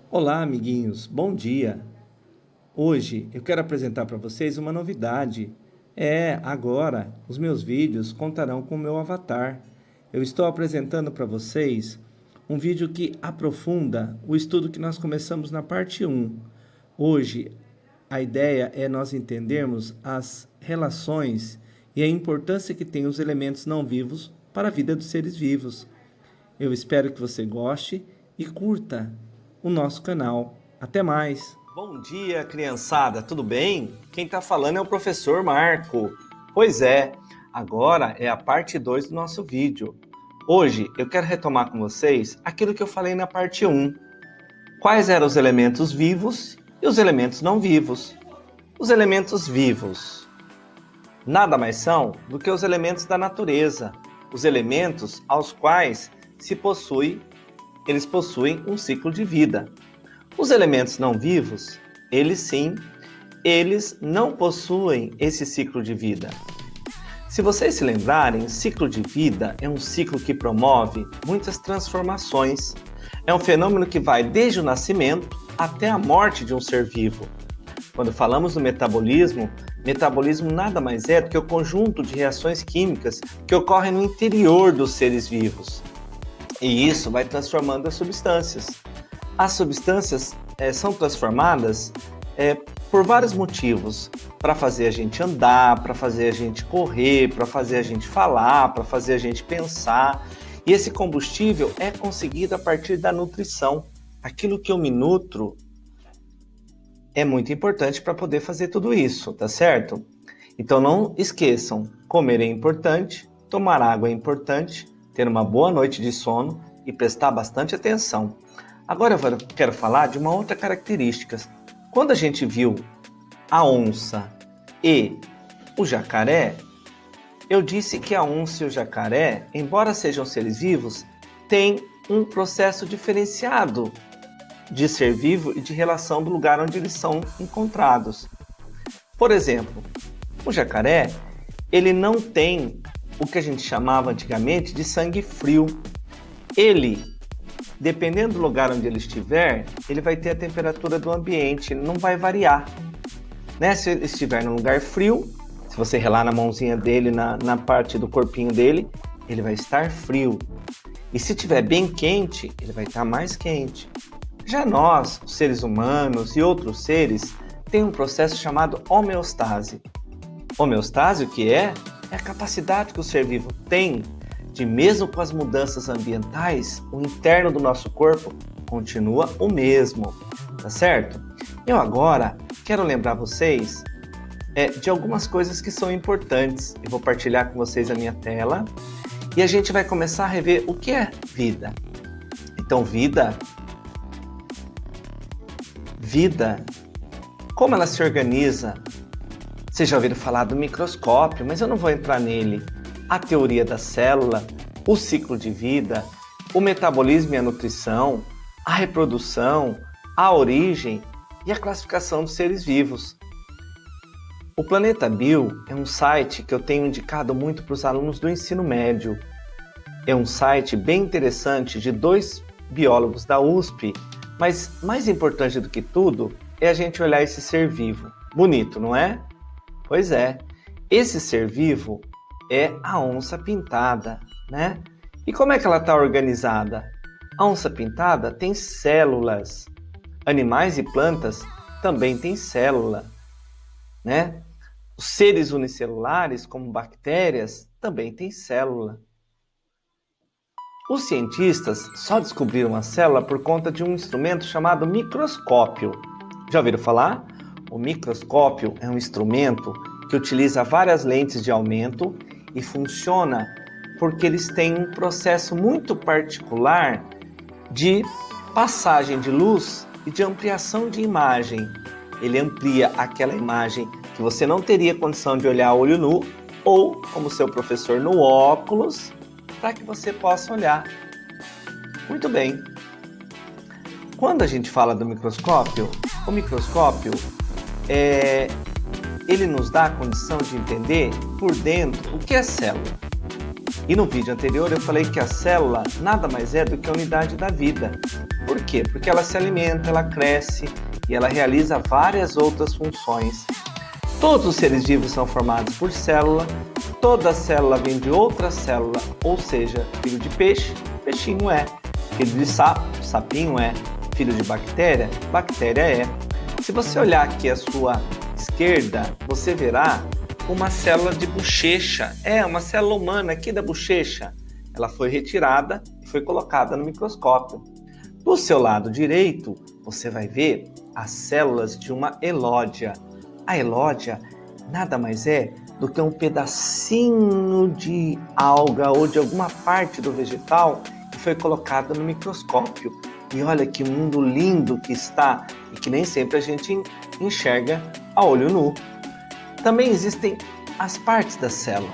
Olá, amiguinhos, bom dia! Hoje eu quero apresentar para vocês uma novidade. Agora os meus vídeos contarão com o meu avatar. Eu estou apresentando para vocês um vídeo que aprofunda o estudo que nós começamos na parte 1. Hoje a ideia é nós entendermos as relações e a importância que tem os elementos não vivos para a vida dos seres vivos. Eu espero que você goste e curta o nosso canal. Até mais! Bom dia, criançada, tudo bem? Quem está falando é o professor Marco. Pois é, agora é a parte 2 do nosso vídeo. Hoje eu quero retomar com vocês aquilo que eu falei na parte 1. Quais eram os elementos vivos e os elementos não vivos? Os elementos vivos nada mais são do que os elementos da natureza, os elementos aos quais eles possuem um ciclo de vida. Os elementos não vivos, eles não possuem esse ciclo de vida. Se vocês se lembrarem, ciclo de vida é um ciclo que promove muitas transformações. É um fenômeno que vai desde o nascimento até a morte de um ser vivo. Quando falamos do metabolismo nada mais é do que o conjunto de reações químicas que ocorrem no interior dos seres vivos. E isso vai transformando as substâncias. As substâncias são transformadas por vários motivos, para fazer a gente andar, para fazer a gente correr, para fazer a gente falar, para fazer a gente pensar. E esse combustível é conseguido a partir da nutrição. Aquilo que eu me nutro é muito importante para poder fazer tudo isso, tá certo? Então não esqueçam, comer é importante, tomar água é importante, ter uma boa noite de sono e prestar bastante atenção. Agora eu quero falar de uma outra característica. Quando a gente viu a onça e o jacaré, eu disse que a onça e o jacaré, embora sejam seres vivos, têm um processo diferenciado de ser vivo e de relação do lugar onde eles são encontrados. Por exemplo, o jacaré, ele não tem o que a gente chamava antigamente de sangue frio. Ele, dependendo do lugar onde ele estiver, ele vai ter a temperatura do ambiente, ele não vai variar. Se ele estiver num lugar frio, se você relar na mãozinha dele, na parte do corpinho dele, ele vai estar frio. E se estiver bem quente, ele vai estar mais quente. Já nós, os seres humanos e outros seres, tem um processo chamado homeostase. Homeostase, o que é? É a capacidade que o ser vivo tem de, mesmo com as mudanças ambientais, o interno do nosso corpo continua o mesmo, tá certo? Eu agora quero lembrar vocês de algumas coisas que são importantes. Eu vou partilhar com vocês a minha tela e a gente vai começar a rever o que é vida. Então, vida, como ela se organiza? Vocês já ouviram falar do microscópio, mas eu não vou entrar nele. A teoria da célula, o ciclo de vida, o metabolismo e a nutrição, a reprodução, a origem e a classificação dos seres vivos. O Planeta Bio é um site que eu tenho indicado muito para os alunos do ensino médio. É um site bem interessante de 2 biólogos da USP, mas mais importante do que tudo é a gente olhar esse ser vivo. Bonito, não é? Pois é, esse ser vivo é a onça pintada, né? E como é que ela está organizada? A onça pintada tem células. Animais e plantas também têm célula, né? Os seres unicelulares, como bactérias, também têm célula. Os cientistas só descobriram a célula por conta de um instrumento chamado microscópio. Já ouviram falar? O microscópio é um instrumento que utiliza várias lentes de aumento e funciona porque eles têm um processo muito particular de passagem de luz e de ampliação de imagem. Ele amplia aquela imagem que você não teria condição de olhar a olho nu ou, como seu professor, no óculos, para que você possa olhar. Muito bem. Quando a gente fala do microscópio, o microscópio ele nos dá a condição de entender por dentro o que é célula. E no vídeo anterior eu falei que a célula nada mais é do que a unidade da vida. Por quê? Porque ela se alimenta, ela cresce e ela realiza várias outras funções. Todos os seres vivos são formados por célula, toda célula vem de outra célula, ou seja, filho de peixe, peixinho é, filho de sapo, sapinho é, filho de bactéria, bactéria é. Se você olhar aqui à sua esquerda, você verá uma célula de bochecha, uma célula humana aqui da bochecha. Ela foi retirada e foi colocada no microscópio. Do seu lado direito, você vai ver as células de uma elódia. A elódia nada mais é do que um pedacinho de alga ou de alguma parte do vegetal que foi colocada no microscópio. E olha que mundo lindo que está e que nem sempre a gente enxerga a olho nu. Também existem as partes da célula.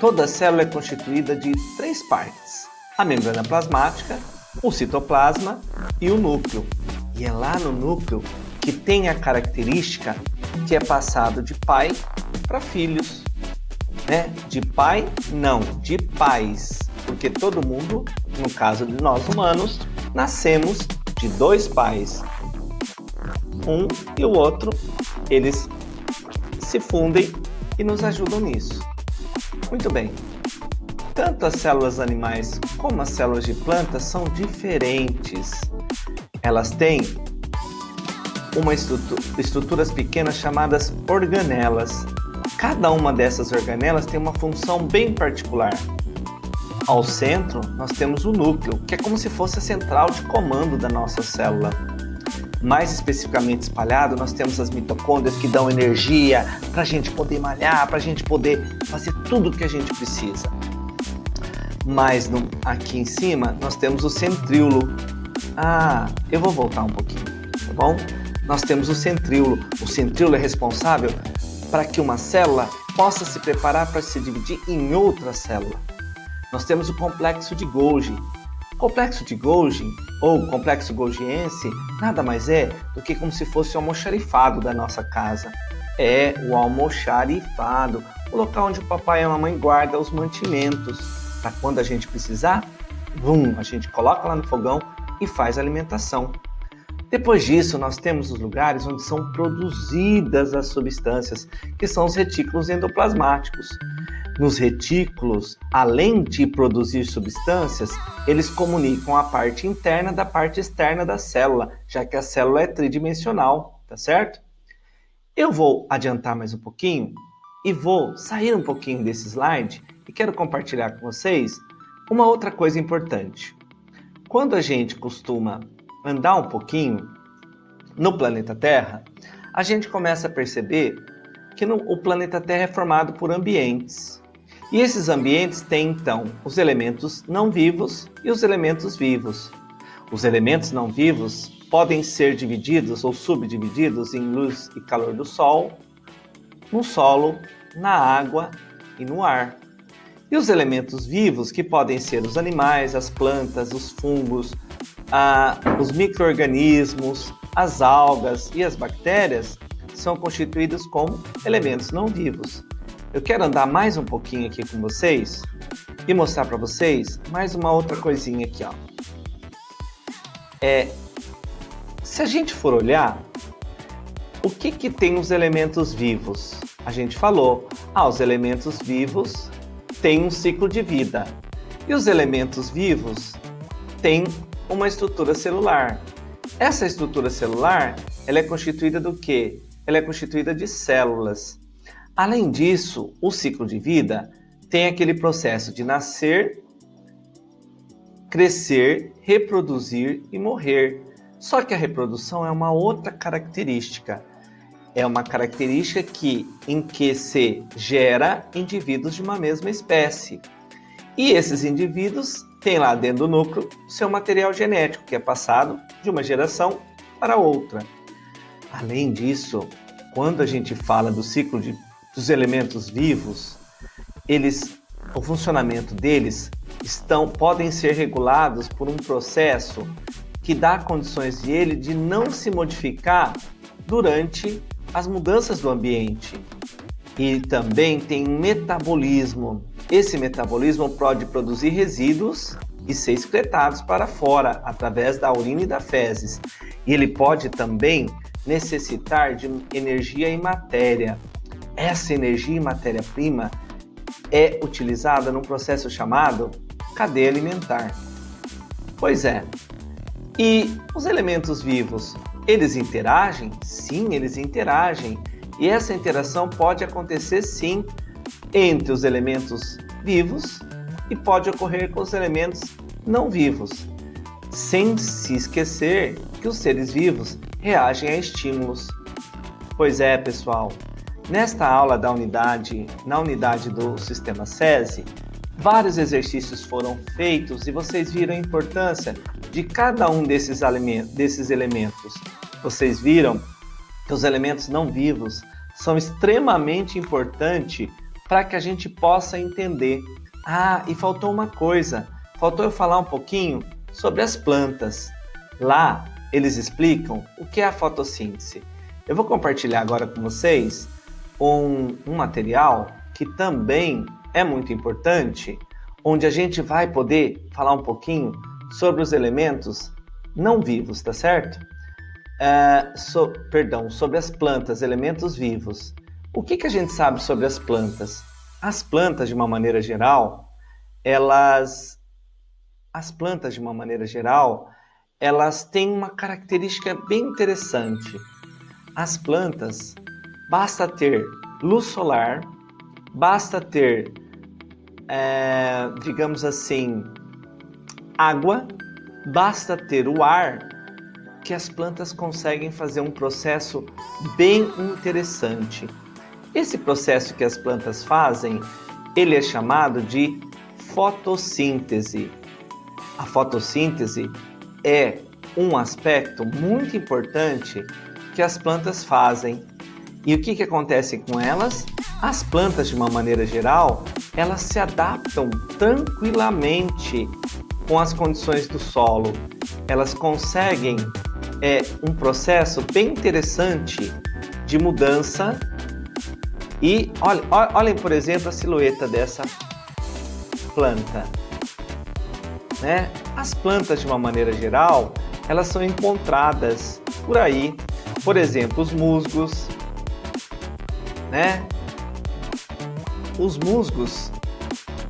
Toda célula é constituída de 3 partes: a membrana plasmática, o citoplasma e o núcleo. E é lá no núcleo que tem a característica que é passado de pai para filhos, né? De pai, não, de pais, porque todo mundo, no caso de nós humanos, nascemos de 2 pais. Um e o outro, eles se fundem e nos ajudam nisso. Muito bem. Tanto as células animais como as células de plantas são diferentes. Elas têm estruturas pequenas chamadas organelas. Cada uma dessas organelas tem uma função bem particular. Ao centro, nós temos o núcleo, que é como se fosse a central de comando da nossa célula. Mais especificamente espalhado, nós temos as mitocôndrias que dão energia para a gente poder malhar, para a gente poder fazer tudo o que a gente precisa. Mas aqui em cima, nós temos o centríolo. Eu vou voltar um pouquinho, tá bom? Nós temos o centríolo. O centríolo é responsável para que uma célula possa se preparar para se dividir em outra célula. Nós temos o complexo de Golgi. O complexo de Golgi, ou complexo golgiense, nada mais é do que como se fosse o almoxarifado da nossa casa. É o almoxarifado, o local onde o papai e a mamãe guardam os mantimentos. Para quando a gente precisar, a gente coloca lá no fogão e faz a alimentação. Depois disso, nós temos os lugares onde são produzidas as substâncias, que são os retículos endoplasmáticos. Nos retículos, além de produzir substâncias, eles comunicam a parte interna da parte externa da célula, já que a célula é tridimensional, tá certo? Eu vou adiantar mais um pouquinho e vou sair um pouquinho desse slide e quero compartilhar com vocês uma outra coisa importante. Quando a gente costuma andar um pouquinho no planeta Terra, a gente começa a perceber que o planeta Terra é formado por ambientes. E esses ambientes têm, então, os elementos não vivos e os elementos vivos. Os elementos não vivos podem ser divididos ou subdivididos em luz e calor do Sol, no solo, na água e no ar. E os elementos vivos, que podem ser os animais, as plantas, os fungos, os micro-organismos, as algas e as bactérias, são constituídos como elementos não vivos. Eu quero andar mais um pouquinho aqui com vocês e mostrar para vocês mais uma outra coisinha aqui, ó. Se a gente for olhar, o que tem os elementos vivos? A gente falou, os elementos vivos têm um ciclo de vida. E os elementos vivos têm uma estrutura celular. Essa estrutura celular, ela é constituída do quê? Ela é constituída de células. Além disso, o ciclo de vida tem aquele processo de nascer, crescer, reproduzir e morrer. Só que a reprodução é uma outra característica. É uma característica em que se gera indivíduos de uma mesma espécie. E esses indivíduos têm lá dentro do núcleo seu material genético, que é passado de uma geração para outra. Além disso, quando a gente fala do ciclo dos elementos vivos, o funcionamento deles podem ser regulados por um processo que dá condições de não se modificar durante as mudanças do ambiente. E também tem um metabolismo. esse metabolismo pode produzir resíduos e ser excretados para fora através da urina e da fezes. E ele pode também necessitar de energia e matéria. Essa energia e matéria-prima é utilizada num processo chamado cadeia alimentar. Pois é. E os elementos vivos, eles interagem? Sim, eles interagem. E essa interação pode acontecer sim entre os elementos vivos e pode ocorrer com os elementos não vivos, sem se esquecer que os seres vivos reagem a estímulos. Pois é, pessoal, nesta aula na unidade do Sistema SESI, vários exercícios foram feitos e vocês viram a importância de cada um desses elementos. Vocês viram que os elementos não vivos são extremamente importantes para que a gente possa entender. E faltou uma coisa, faltou eu falar um pouquinho sobre as plantas. Lá, eles explicam o que é a fotossíntese. Eu vou compartilhar agora com vocês um material que também é muito importante, onde a gente vai poder falar um pouquinho sobre os elementos não vivos, tá certo? Sobre as plantas, elementos vivos. O que a gente sabe sobre as plantas? As plantas, de uma maneira geral, elas têm uma característica bem interessante. As plantas, basta ter luz solar, basta ter, digamos assim, água, basta ter o ar, que as plantas conseguem fazer um processo bem interessante. Esse processo que as plantas fazem, ele é chamado de fotossíntese. A fotossíntese é um aspecto muito importante que as plantas fazem. E o que acontece com elas? As plantas, de uma maneira geral, elas se adaptam tranquilamente com as condições do solo. Elas conseguem um processo bem interessante de mudança. E olhem, por exemplo, a silhueta dessa planta. Né? As plantas, de uma maneira geral, elas são encontradas por aí. Por exemplo, os musgos. Né? Os musgos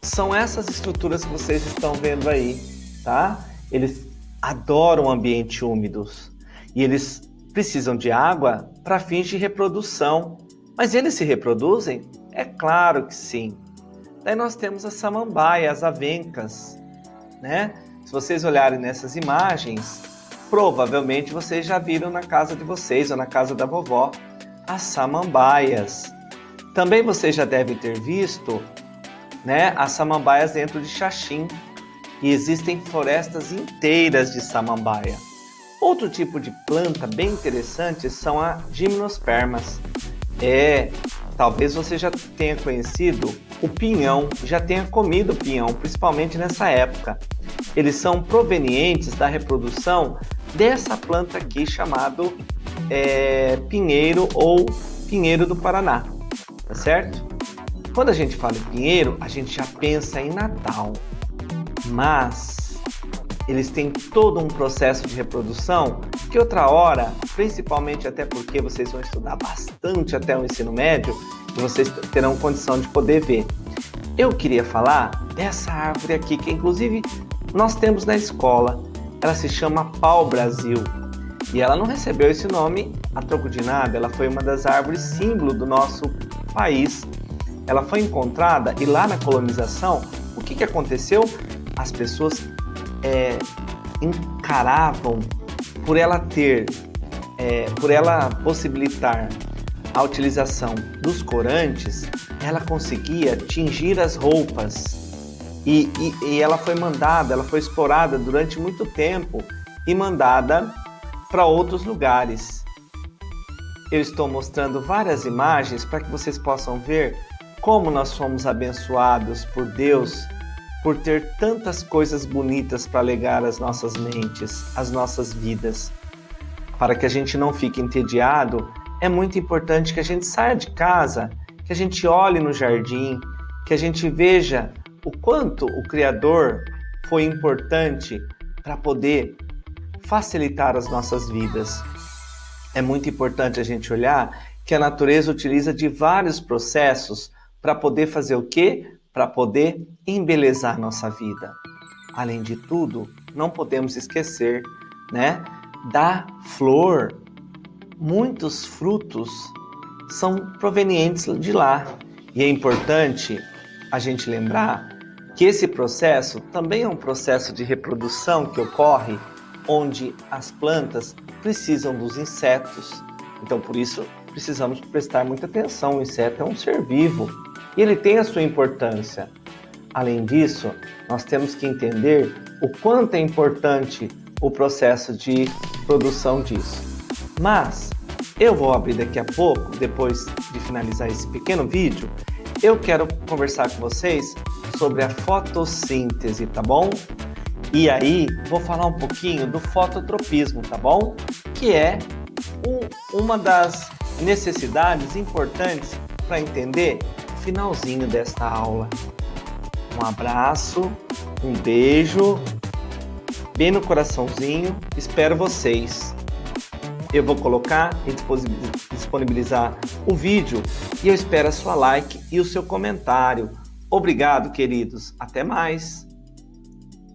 são essas estruturas que vocês estão vendo aí, tá? Eles adoram ambientes úmidos e eles precisam de água para fins de reprodução. Mas eles se reproduzem? É claro que sim. Daí nós temos a samambaia, as avencas, né? Se vocês olharem nessas imagens, provavelmente vocês já viram na casa de vocês ou na casa da vovó as samambaias. Também vocês já devem ter visto, né, as samambaias dentro de Xaxim. E existem florestas inteiras de samambaia. Outro tipo de planta bem interessante são as gimnospermas. Talvez você já tenha conhecido o pinhão, já tenha comido o pinhão, principalmente nessa época. Eles são provenientes da reprodução dessa planta aqui, chamado pinheiro ou pinheiro do Paraná, tá certo? Quando a gente fala em pinheiro, a gente já pensa em Natal, mas eles têm todo um processo de reprodução que outra hora, principalmente até porque vocês vão estudar bastante até o ensino médio, e vocês terão condição de poder ver. Eu queria falar dessa árvore aqui, que inclusive nós temos na escola. Ela se chama pau-brasil. E ela não recebeu esse nome a troco de nada, ela foi uma das árvores símbolo do nosso país. Ela foi encontrada e lá na colonização, o que aconteceu? As pessoas encaravam por ela possibilitar a utilização dos corantes, ela conseguia tingir as roupas e ela foi explorada durante muito tempo e mandada para outros lugares. Eu estou mostrando várias imagens para que vocês possam ver como nós fomos abençoados por Deus por ter tantas coisas bonitas para legar às nossas mentes, às nossas vidas. Para que a gente não fique entediado, é muito importante que a gente saia de casa, que a gente olhe no jardim, que a gente veja o quanto o Criador foi importante para poder facilitar as nossas vidas. É muito importante a gente olhar que a natureza utiliza de vários processos para poder fazer o quê? Para poder embelezar a nossa vida. Além de tudo, não podemos esquecer, né, da flor. Muitos frutos são provenientes de lá. E é importante a gente lembrar que esse processo também é um processo de reprodução que ocorre onde as plantas precisam dos insetos. Então, por isso, precisamos prestar muita atenção. O inseto é um ser vivo e ele tem a sua importância. Além disso, nós temos que entender o quanto é importante o processo de produção disso. Mas eu vou abrir daqui a pouco, depois de finalizar esse pequeno vídeo, eu quero conversar com vocês sobre a fotossíntese, tá bom? E aí, vou falar um pouquinho do fototropismo, tá bom? Que é uma das necessidades importantes para entender o finalzinho desta aula. Um abraço, um beijo, bem no coraçãozinho, espero vocês. Eu vou colocar e disponibilizar o vídeo e eu espero a sua like e o seu comentário. Obrigado, queridos. Até mais!